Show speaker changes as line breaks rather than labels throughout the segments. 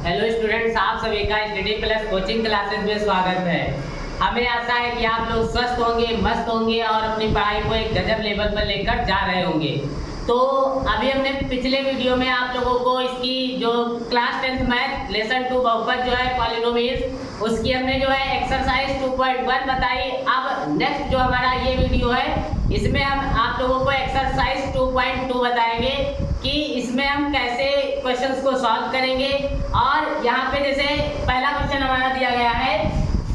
Hello students, आप सभी का स्टडी प्लस कोचिंग क्लासेस में स्वागत है। हमें आशा है कि आप लोग स्वस्थ होंगे, मस्त होंगे और अपनी पढ़ाई को एक गजब लेवल पर लेकर जा रहे होंगे। तो अभी हमने पिछले वीडियो में आप लोगों को इसकी जो क्लास 10th मैथ लेसन 2 बहुपद जो है पॉलिनोमियल्स, उसकी हमने जो है एक्सरसाइज 2.1 बताई। अब नेक्स्ट जो हमारा ये वीडियो है, इसमें हम आप लोगों को एक्सरसाइज 2.2 बताएंगे कि इसमें हम कैसे क्वेश्चंस को सॉल्व करेंगे। और यहाँ पे जैसे पहला क्वेश्चन हमारा दिया गया है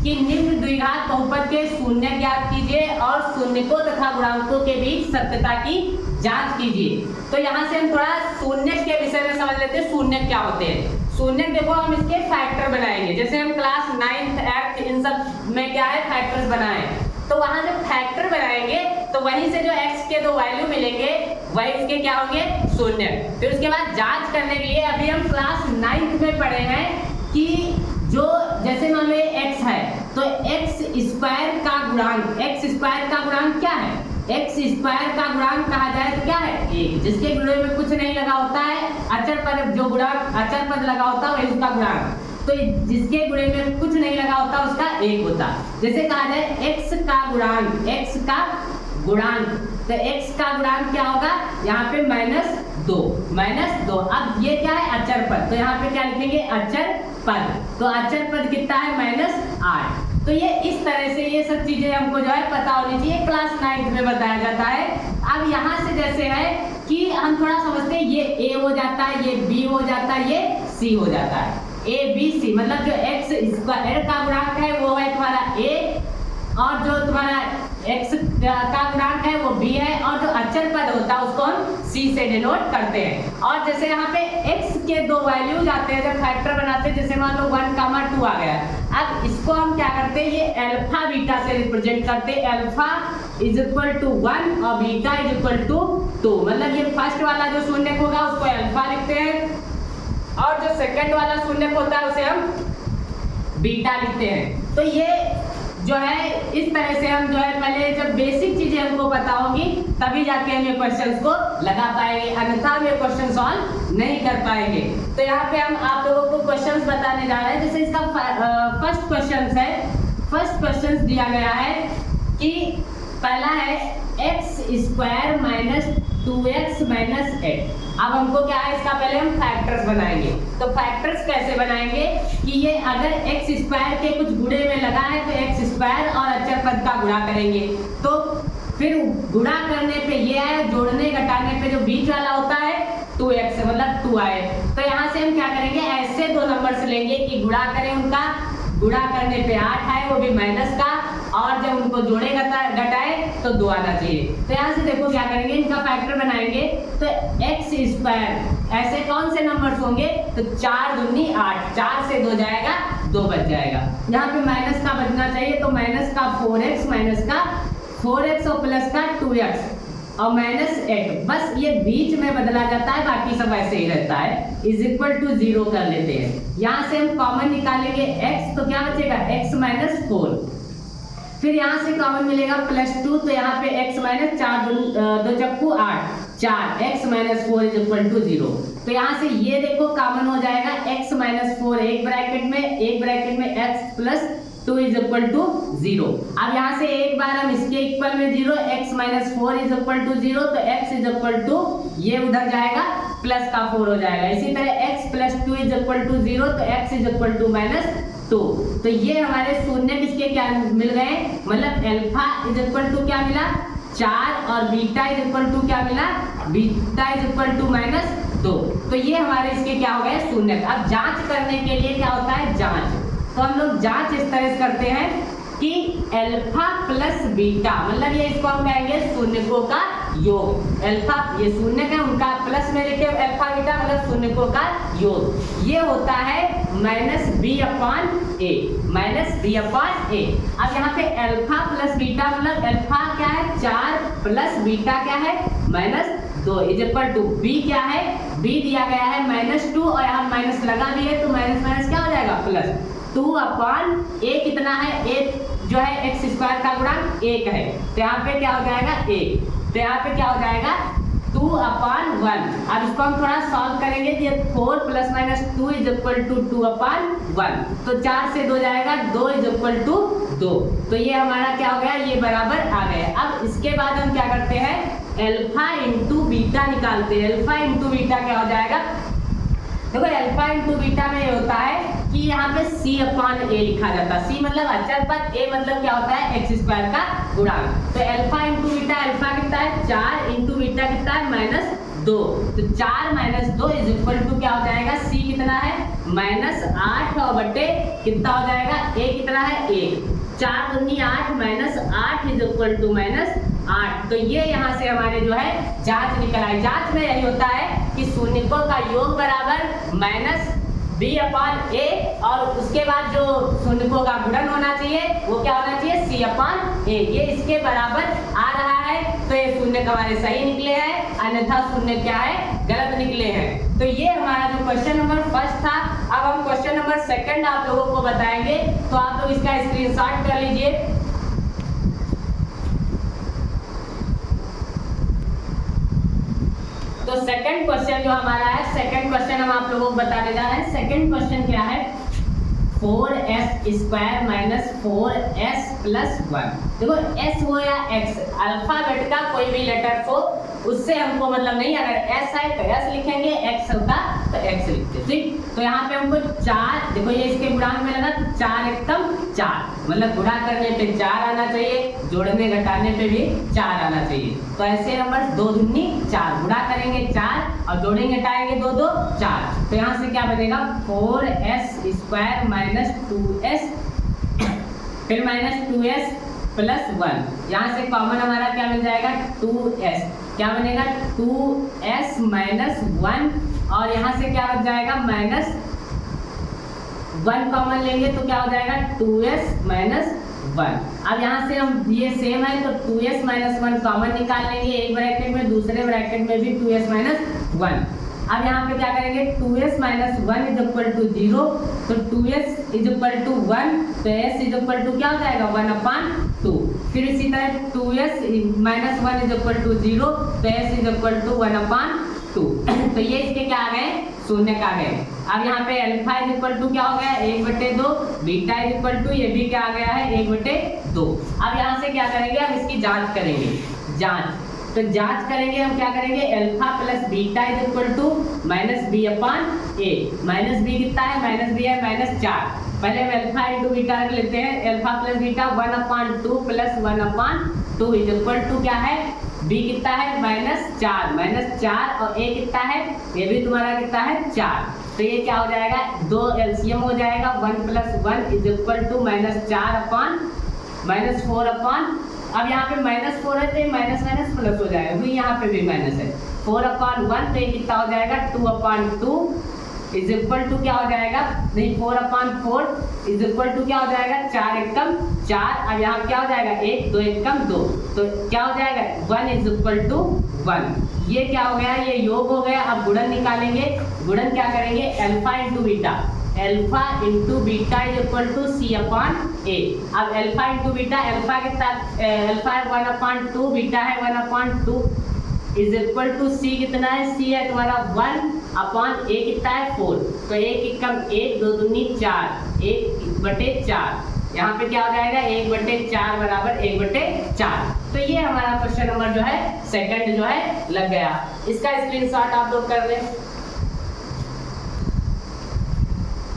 कि निम्न द्विघात बहुपद के शून्य ज्ञात कीजिए और शून्यकों तथा गुणांकों के बीच सत्यता की जांच कीजिए। तो यहाँ से हम थोड़ा शून्य के विषय में समझ लेते हैं, शून्य क्या होते हैं। शून्य देखो, हम इसके फैक्टर बनाएंगे। जैसे हम क्लास 9th 8th इन सब में क्या है फैक्टर्स बनाए, तो वहां जब फैक्टर बनाएंगे तो वहीं से जो x के दो वैल्यू मिलेंगे वही उसके क्या होंगे, शून्य। फिर उसके बाद जांच करने के लिए अभी हम क्लास 9th में पढ़े हैं कि जो जैसे मान लो x है तो x स्क्वायर का गुणांक, x स्क्वायर का गुणांक क्या है, x स्क्वायर का गुणांक कहा जाए तो क्या है, 1। जिसके गुणे में कुछ नहीं लगा होता है, अचर पद जो गुणांक अचर पद लगा होता है वही उसका गुणांक। तो जिसके गुणे में कुछ नहीं लगा होता उसका 1 होता। जैसे कहा जाए x का गुणांक, x का गुणांक, तो x का गुणांक क्या होगा, यहाँ पे -2। अब ये क्या है, अचर पद, तो यहाँ पे क्या लिखेंगे, अचर पद। तो अचर पद कितना है, -8। तो ये इस तरह से ये सब चीजें हमको जो है पता होनी चाहिए, क्लास 9th में बताया जाता है। अब यहाँ से जैसे है कि हम थोड़ा समझते हैं, ये a हो जाता है, ये b हो जाता है, ये c हो जाता है। a b c मतलब जो x स्क्वायर का गुणांक है वो है तुम्हारा a, और जो तुम्हारा x का गुणांक है वो b है, और जो अचर पद होता है उसको हम c से डिनोट करते हैं। और जैसे यहाँ पे x के दो वैल्यूज आते हैं जब फैक्टर बनाते हैं, जैसे मान लो 1, 2 आ गया। अब इसको हम क्या करते हैं, ये अल्फा बीटा से रिप्रेजेंट करते हैं। अल्फा इज इक्वल टू 1 और बीटा इज इक्वल टू 2। मतलब ये फर्स्ट वाला जो शून्य होगा उसको अल्फा लिखते हैं, और जो सेकंड वाला शून्य होता है उसे हम बीटा लिखते हैं। तो ये जो है इस तरह से हम जो है पहले जब बेसिक चीजें हमको पता होंगी तभी जाके हम ये क्वेश्चंस को लगा पाएंगे, अन्यथा हम ये क्वेश्चन सॉल्व नहीं कर पाएंगे। तो यहाँ पे हम आप लोगों को क्वेश्चंस बताने जा रहे हैं। जैसे इसका फर्स्ट क्वेश्चन है, फर्स्ट क्वेश्चन दिया गया है कि पहला है x square minus 2x minus 8। अब हमको क्या है, इसका पहले हम फैक्टर्स बनाएंगे। तो फैक्टर्स कैसे बनाएंगे कि ये अगर x स्क्वायर के कुछ गुणे में लगा है तो x स्क्वायर और अचर पद का गुणा करेंगे। तो फिर गुणा करने पे ये है, जोड़ने घटाने पे जो बीच वाला होता है 2x मतलब 2 आए। तो यहाँ से हम क्या करेंगे, ऐसे दो नंबर से लेंगे कि गुणा करें, उनका गुणा करने पे 8 आए वो भी माइनस का, और जब उनको जोड़े घटाए तो 2 आना चाहिए। तो यहाँ से देखो क्या करेंगे, इनका फैक्टर बनाएंगे। तो x स्क्वायर ऐसे कौन से नंबर्स होंगे, तो 4 दूनी 8, 4 से 2 जाएगा, 2 बच जाएगा। यहाँ पे माइनस का बचना चाहिए, तो माइनस का 4x, माइनस का 4x और प्लस का 2x और -8। बस ये बीच में बदला जाता है, बाकी सब ऐसे ही रहता है। इज इक्वल टू 0 कर लेते हैं। यहाँ से हम कॉमन निकालेंगे x, तो क्या बचेगा, x माइनस 4। फिर यहाँ से कॉमन मिलेगा +2, तो यहाँ पे x माइनस 4 2 चक्कू 8, 4 x minus 4 is equal to 0। तो यहाँ से ये देखो कॉमन हो जाएगा, x माइनस 4 एक ब्रैकेट में x plus 2 is equal to 0। अब यहाँ से एक बार हम इसके इक्वल में 0, x minus 4 is equal to 0, तो x इज इक्वल टू ये उधर जाएगा, प्लस का 4 हो जाएगा। इसी तरह x plus 2 is equal to 0, तो x इज इक्वल टू -2। तो ये हमारे शून्य किसके क्या मिल गए, मतलब अल्फा इज इक्वल टू क्या मिला, 4, और बीटा इज इक्वल टू क्या मिला, बीटा इज इक्वल टू -2। तो ये हमारे इसके क्या हो गए, शून्य। अब जांच करने के लिए क्या होता है, जांच। तो हम लोग जांच इस तरह से करते हैं कि अल्फा प्लस बीटा, मतलब ये इसको हम कहेंगे शून्यकों का योग। अल्फा ये शून्य का, उनका प्लस में लिखे अल्फा बीटा मतलब शून्यकों का योग। ये होता है -b/a, -b/a। अब यहाँ पे अल्फा प्लस बीटा मतलब अल्फा क्या है 4 प्लस बीटा क्या है -2 इज इक्वल टू b क्या है, b दिया गया है -2, और यहाँ माइनस लगा दिए तो माइनस माइनस क्या हो जाएगा, +2/a। कितना है, a जो है x स्क्वायर का गुणांक 1 है, तो यहाँ पे क्या हो जाएगा 1। तो यहाँ पे क्या हो जाएगा 2/1। अब इसको हम थोड़ा सॉल्व करेंगे। ये 4 + -2 = 2/1। तो 4 से 2 जाएगा, 2 = 2। तो ये हमारा क्या हो गया, ये बराबर आ गया। अब इसके बाद हम क्या करते हैं, अल्फा इंटू बीटा निकालते हैं। अल्फा इंटू बीटा क्या हो जाएगा, देखो अल्फा इंटू बीटा में ये होता है कि यहाँ पे c/a लिखा जाता है। c मतलब अचर पद, a मतलब क्या होता है, x² का गुणांक। तो अल्फा इंटू बीटा, अल्फा कितना है 4 इंटू बीटा कितना है -2। तो 4 - 2 = क्या हो जाएगा, c कितना है -8 और बटे कितना हो जाएगा, a कितना है 1। 4 दूनी 8 -8 = -8। तो ये यहाँ से हमारे जो है जांच निकल आई। जांच में यही होता है कि शून्यकों का योग बराबर -b/a और उसके बाद जो शून्यकों का गुणन होना चाहिए वो क्या होना चाहिए, c/a। ये इसके बराबर आ रहा है, तो ये शून्य हमारे सही निकले हैं, अन्यथा शून्य क्या है, गलत निकले हैं। तो ये हमारा जो क्वेश्चन नंबर 1 था। अब हम क्वेश्चन नंबर 2 आप लोगों को बताएंगे, तो आप लोग इसका स्क्रीनशॉट कर लीजिए। तो सेकंड क्वेश्चन जो हमारा है, सेकंड क्वेश्चन हम आप लोगों को बताने जा रहे हैं। सेकंड क्वेश्चन क्या है, 4s² - 4s + 1। देखो s हो या x, अल्फाबेट का कोई भी लेटर हो उससे हमको मतलब नहीं, अगर s है तो s लिखेंगे, x होता तो x लिखते। ठीक, तो यहाँ पे हमको 4, देखो ये इसके गुणांक में लगा तो 4 एकम 4, मतलब गुणा करने पे 4 आना चाहिए, जोड़ने घटाने पे भी 4 आना चाहिए। तो ऐसे नंबर 2 दूनी 4, गुणा करेंगे 4 और जोड़ेंगे घटाएंगे 2 2 4। तो यहाँ से क्या बनेगा, 4s² - 2s फिर -2s + 1। यहाँ से कॉमन हमारा क्या मिल जाएगा, 2s। क्या बनेगा, 2s - 1 और यहाँ से क्या बच जाएगा, -1 कॉमन लेंगे तो क्या हो जाएगा, 2s - 1। अब यहाँ से हम ये सेम है तो 2s - 1 कॉमन निकाल लेंगे एक ब्रैकेट में, दूसरे ब्रैकेट में भी 2s - 1। अब यहाँ पे क्या करेंगे, 2s - 1 = 0, तो 2s = 1, तो s = क्या हो जाएगा, 1/2। फिर इसी तरह 2s - 1 = 0, तो s = 1/2। तो ये इसके क्या आ गए, शून्य का आ गए। अब यहाँ पे अल्फा = क्या हो गया, 1/2, बीटा = ये भी क्या आ गया है, 1/2। अब यहाँ से क्या करेंगे, हम इसकी जांच करेंगे। जांच, तो जांच करेंगे हम क्या करेंगे, अल्फा + बीटा = -b/a। -b कितना है, -b है -4। पहले हम अल्फा इंटू बीटा रख लेते हैं। अल्फा + बीटा 1/2 + 1/2 = क्या है, b कितना है -4 और a कितना है, ये भी तुम्हारा कितना है 4। तो ये क्या हो जाएगा, 2 एलसीएम हो जाएगा, 1 + 1 = -4/। अब यहाँ पे -4 है तो ये माइनस प्लस हो जाएगा, तो यहाँ पे भी माइनस है। 4/1 तो ये कितना हो जाएगा, 2/2 = क्या हो जाएगा, नहीं 4/4 = क्या हो जाएगा, 4 एकम 4। अब यहाँ क्या हो जाएगा, 1 2 एकम 2, तो क्या हो जाएगा, 1 = 1। ये क्या हो गया, ये योग हो गया। अब गुणन निकालेंगे। गुणन क्या करेंगे, alpha into beta, alpha into beta = c/a। अब अल्फा इंटू बीटा, अल्फा कितना, अल्फा है 1/2, बीटा है 1/2 = c कितना है, c है तुम्हारा 1/a कितना है 4। तो 1 एकम 1, 2 दूनी 4, 1/4। यहाँ पे क्या हो जाएगा, 1/4 = 1/4। तो ये हमारा क्वेश्चन नंबर जो है सेकंड जो है लग गया। इसका स्क्रीनशॉट आप लोग कर लें।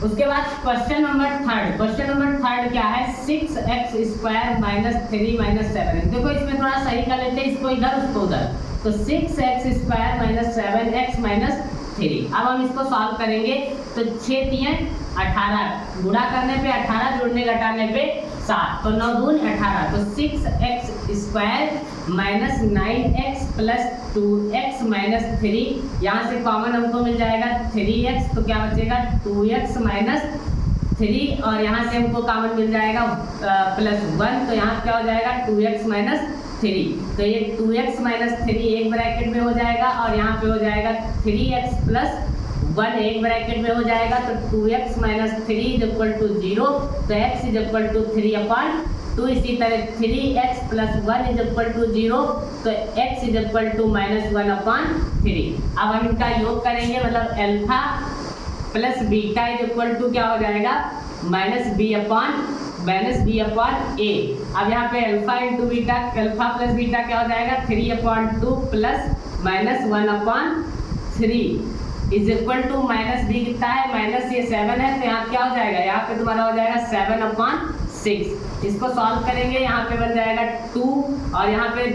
उसके बाद question number third. Question number third क्या है, 6x² - 3 - 7। देखो इसमें थोड़ा सही कर लेते हैं, इसको इधर उसको उधर। तो 6x² - 7x - 3। अब हम इसको सॉल्व करेंगे। तो 6 3 18, गुणा करने पे 18, जोड़ने घटाने पे 7, तो 9 दून 18। तो 6x² - 9x + 2x - 3। यहाँ से कॉमन हमको मिल जाएगा 3x, तो क्या बचेगा 2x - 3 और यहाँ से हमको कॉमन मिल जाएगा +1, तो यहाँ क्या हो जाएगा 2x - 3। तो ये 2x - 3 एक ब्रैकेट में हो जाएगा और यहाँ पे हो जाएगा 3x + 1 एक ब्रैकेट में हो जाएगा। तो 2x - 3 = 0, तो x = 3/2। 2 इसी तरह 3x plus 1 is equal to 0, तो x इज इक्वल टू -1/3। अब हम इनका योग करेंगे, मतलब alpha plus beta is equal to क्या हो जाएगा -b/a। अब यहाँ पे alpha into beta, alpha plus beta क्या हो जाएगा 3/2 plus -1/3 is equal to -b कितना है, माइनस ये 7 है, तो यहाँ क्या हो जाएगा, यहाँ पे तुम्हारा हो जाएगा 7/6। इसको सॉल्व करेंगे, यहाँ पे बन जाएगा 2 और यहाँ पे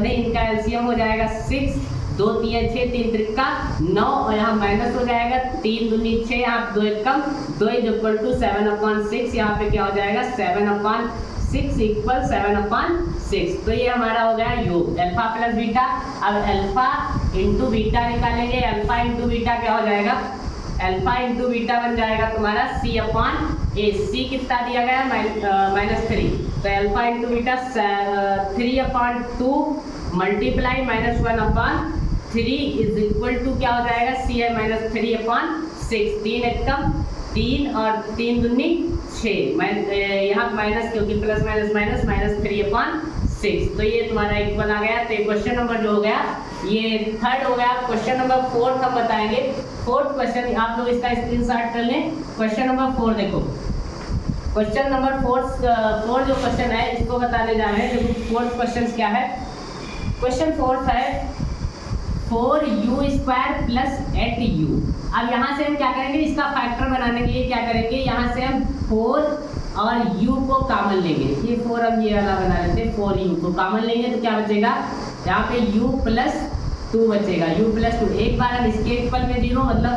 नहीं, इनका एलसीएम हो जाएगा 6, 2 3 6, 3 त्रिका 9 और यहाँ माइनस हो जाएगा 3 दूनी 6, यहाँ 2 एकम 2 इज इक्वल टू 7/6। यहाँ पे क्या हो जाएगा 7/6 इक्वल 7/6। तो ये हमारा हो गया योग अल्फा प्लस बीटा। अब अल्फा इंटू बीटा निकालेंगे, अल्फा इंटू बीटा क्या हो जाएगा, अल्फा इंटू बीटा बन जाएगा तुम्हारा c/a। c कितना दिया गया -3, तो alpha into beta 3/2 multiply -1/3 is equal to क्या हो जाएगा c है -3/6। 3 एकम 3 और 3 दूनी 6, यहाँ माइनस क्योंकि प्लस माइनस माइनस -3/6, तो ये तुम्हारा इक्वल आ गया। तो क्वेश्चन नंबर जो हो गया ये थर्ड हो गया। क्वेश्चन नंबर 4 हम बताएंगे। फोर्थ क्वेश्चन आप लोग इसका स्क्रीनशॉट कर लें। क्वेश्चन नंबर 4 देखो, क्वेश्चन नंबर 4 जो क्वेश्चन है इसको बताने जा रहे हैं। देखो फोर्थ क्वेश्चन क्या है, क्वेश्चन 4 है 4u² प्लस 8u। अब यहाँ से हम क्या करेंगे, इसका फैक्टर बनाने के लिए क्या करेंगे, यहाँ से हम 4 और u को कॉमन लेंगे। ये 4 हम ये वाला बना लेते हैं, 4u को कॉमन लेंगे तो क्या बचेगा, यहाँ पे u प्लस 2 बचेगा, u प्लस 2। एक बार हम इसके इक्वल में 0 मतलब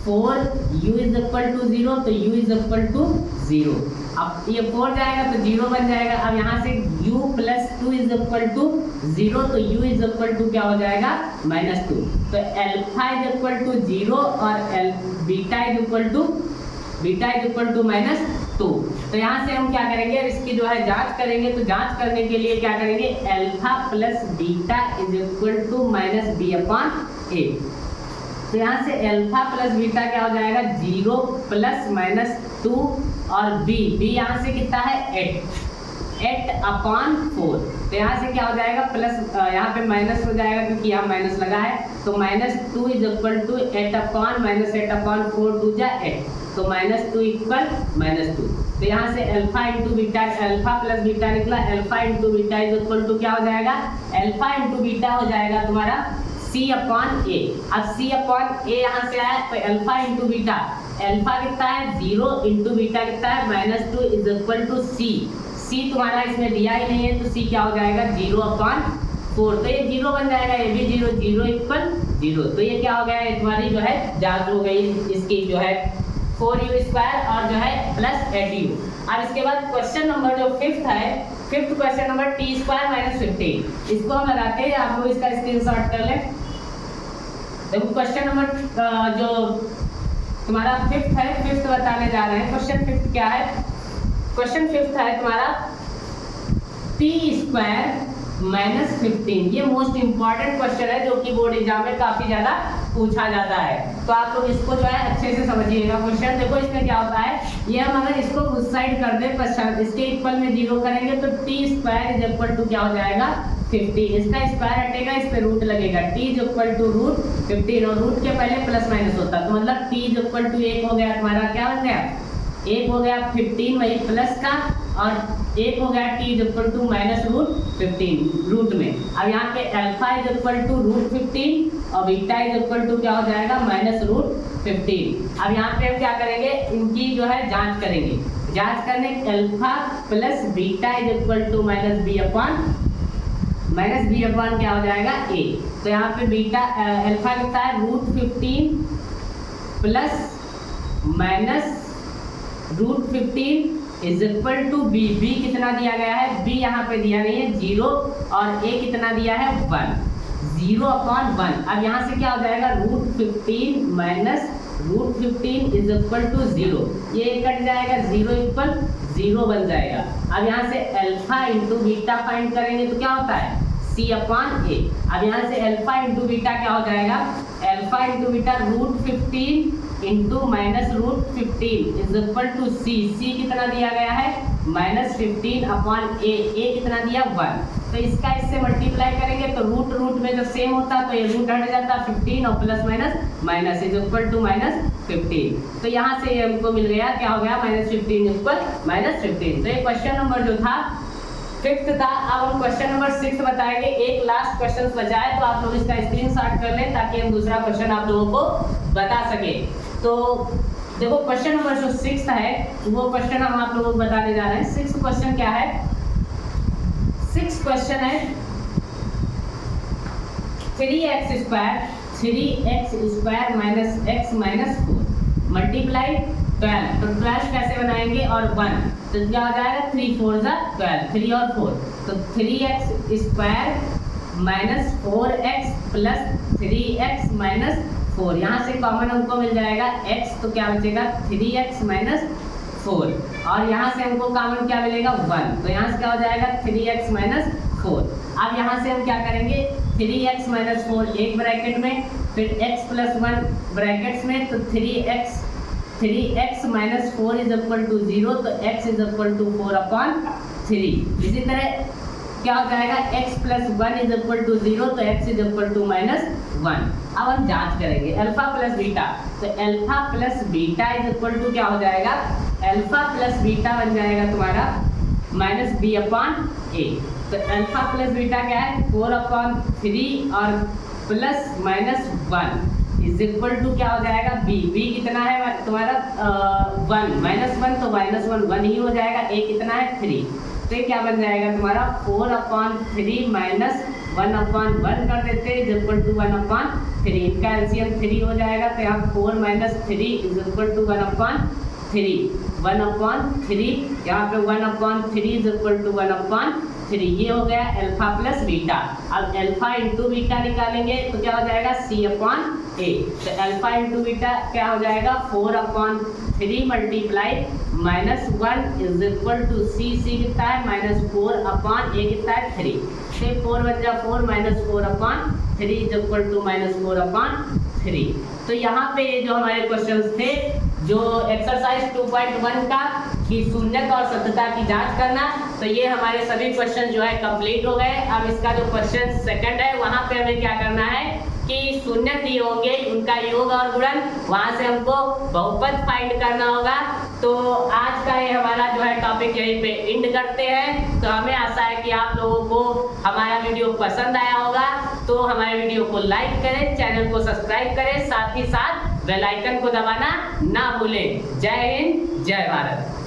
4u इज इक्वल टू 0, तो u इज इक्वल टू 0। अब ये 4 जाएगा तो 0 बन जाएगा। अब यहाँ से u plus 2 is equal to 0, तो u इज इक्वल टू क्या हो जाएगा -2। तो अल्फा इज इक्वल टू 0 और बीटा इज इक्वल टू -2। तो यहाँ से हम क्या करेंगे, इसकी जो है जांच करेंगे। तो जांच करने के लिए क्या करेंगे, alpha plus beta is equal to -b/a। तो यहाँ से अल्फा प्लस बीटा क्या हो जाएगा 0 प्लस -2 और b यहाँ से कितना है 8/4। तो यहाँ से क्या हो जाएगा प्लस, यहाँ पे माइनस हो जाएगा क्योंकि यहाँ माइनस लगा है। तो -2 इज इक्वल टू 8/-8/4 2 जा 8, तो -2 इक्वल -2। तो यहाँ से alpha into beta, alpha plus beta निकला, alpha into beta is equal to क्या हो जाएगा, अल्फा इंटू बीटा हो जाएगा तुम्हारा c/a। अब c/a यहाँ से आया तो अल्फा इंटू बीटा, अल्फा कितना है 0 इंटू बीटा कितना है -2 इज इक्वल टू c तुम्हारा इसमें दिया ही नहीं है, तो c क्या हो जाएगा 0/4। तो ये 0 बन जाएगा, ये भी 0 इक्वल 0। तो ये क्या हो गया, ये तुम्हारी जो है जांच हो गई इसकी जो है 4u² और जो है प्लस 8u। अब इसके बाद क्वेश्चन नंबर जो 5th है, 5th क्वेश्चन नंबर t² - 15, इसको हम लगाते हैं। आप लोग इसका स्क्रीनशॉट कर लें। देखो क्वेश्चन नंबर जो तुम्हारा 5th है, 5th बताने जा रहे हैं। क्वेश्चन 5th क्या है, क्वेश्चन 5th है तुम्हारा t² - 15। ये मोस्ट इंपॉर्टेंट क्वेश्चन है जो कि बोर्ड एग्जाम में काफी ज्यादा पूछा जाता है। तो आप लोग इसको जो है अच्छे से समझिएगा। क्वेश्चन देखो इसमें क्या होता है, ये हम अगर इसको उस साइड कर दे पश्चात इसके इक्वल में 0 करेंगे तो t² इज इक्वल टू क्या हो जाएगा 15। इसका स्क्वायर हटेगा, इस पे रूट लगेगा, t इज इक्वल टू √15 और रूट के पहले प्लस माइनस होता है, तो मतलब t इज इक्वल टू 1 हो गया तुम्हारा, क्या बन गया 1 हो गया 15 वही प्लस का, और 1 हो गया t is equal to -√15 root में। अब यहाँ पे अल्फा इज इक्वल टू √15 और बीटा इज इक्वल टू क्या हो जाएगा -√15। अब यहाँ पे हम क्या करेंगे, इनकी जो है जांच करेंगे। जांच करने alpha plus beta is equal to -b/, क्या हो जाएगा a। तो यहाँ पे बीटा अल्फा कितना है √15 plus -√15 is equal to b। कितना दिया गया है, b यहाँ पे दिया नहीं है 0 और a कितना दिया है 1, 0/1। अब यहाँ से क्या हो जाएगा √15 माइनस √15 इज इक्वल टू 0, ये कट जाएगा 0 इक्वल 0 बन जाएगा। अब यहाँ से अल्फा इंटू बीटा फाइंड करेंगे तो क्या होता है c/a। अब यहाँ से अल्फा इंटू बीटा क्या हो जाएगा, alpha into beta √15 into minus root 15 is equal to c. C कितना दिया गया है माइनस 15 अपॉन ए कितना दिया 1। तो इसका इससे मल्टीप्लाई करेंगे तो रूट रूट में जब सेम होता तो ये रूट हट जाता 15 और plus minus minus is equal to minus 15। तो यहाँ से हमको मिल गया क्या हो गया माइनस 15 इक्वल माइनस 15। तो ये क्वेश्चन नंबर जो था 5th था। अब हम क्वेश्चन नंबर 6 बताएंगे। एक लास्ट क्वेश्चन बचा है तो आप लोग इसका स्क्रीनशॉट कर लें ताकि हम दूसरा क्वेश्चन आप लोगों को बता सके। तो देखो क्वेश्चन नंबर जो 6 है वो क्वेश्चन हम आप लोगों को बताने जा रहे हैं। 6th क्वेश्चन क्या है? 6th क्वेश्चन है 3x square minus x minus 4 multiply 12। तो 12 कैसे बनाएंगे और 1 तो क्या हो जाएगा 3 4 जा 12 3 और 4 तो 3x square minus 4x plus 3x minus 4। यहाँ से कॉमन हमको मिल जाएगा x तो क्या बचेगा 3x माइनस 4 और यहाँ से हमको कॉमन क्या मिलेगा 1 तो यहाँ से क्या हो जाएगा 3x माइनस 4। अब यहाँ से हम क्या करेंगे 3x माइनस 4 एक ब्रैकेट में फिर x प्लस 1 ब्रैकेट्स में तो 3x minus 4 is equal to 0 तो x is equal to 4 upon 3। इसी तरह क्या हो जाएगा x plus 1 is equal to 0 तो x is equal to minus 1। अब हम जांच करेंगे अल्फा प्लस बीटा तो alpha plus beta is equal to क्या हो जाएगा अल्फा प्लस बीटा बन जाएगा तुम्हारा माइनस बी अपॉन ए। तो अल्फा प्लस बीटा क्या है 4 अपॉन 3 और plus minus 1 is equal to क्या हो जाएगा बी। बी कितना है तुम्हारा 1 माइनस 1 तो माइनस 1 1 ही हो जाएगा। ए कितना है 3 तो क्या बन जाएगा तुम्हारा 4 अपॉन 3 माइनस 1 अपॉन 1 कर देते हैं इज इक्वल टू 1 अपॉन 3। इनका एलसीएम 3 हो जाएगा तो यहाँ 4 minus 3 is equal to 1 upon 3 1 upon 3 यहाँ पे 1 upon 3 is equal to 1 upon 3। ये हो गया अल्फा प्लस बीटा। अब अल्फा इंटू बीटा निकालेंगे तो क्या हो जाएगा सी अपॉन ए। तो अल्फा इंटू बीटा क्या हो जाएगा 4 upon 3 multiply minus 1 is equal to c. C कितना है माइनस 4 अपॉन ए कितना है 3 से 4 बन जा 4 minus 4 upon 3 is equal to minus 4 upon 3। तो यहाँ पे जो हमारे क्वेश्चंस थे जो एक्सरसाइज 2.1 का कि शून्यता और सत्यता की जांच करना तो ये हमारे सभी क्वेश्चन जो है कंप्लीट हो गए। अब इसका जो क्वेश्चन सेकंड है वहाँ पे हमें क्या करना है कि शून्य दिए होंगे उनका योग और गुणन वहाँ से हमको बहुपद फाइंड करना होगा। तो आज का ये हमारा जो है टॉपिक यहीं पे एंड करते हैं। तो हमें आशा है कि आप लोगों को हमारा वीडियो पसंद आया होगा। तो हमारे वीडियो को लाइक करें, चैनल को सब्सक्राइब करें, साथ ही साथ बेल आइकन को दबाना ना भूलें। जय हिंद जय भारत।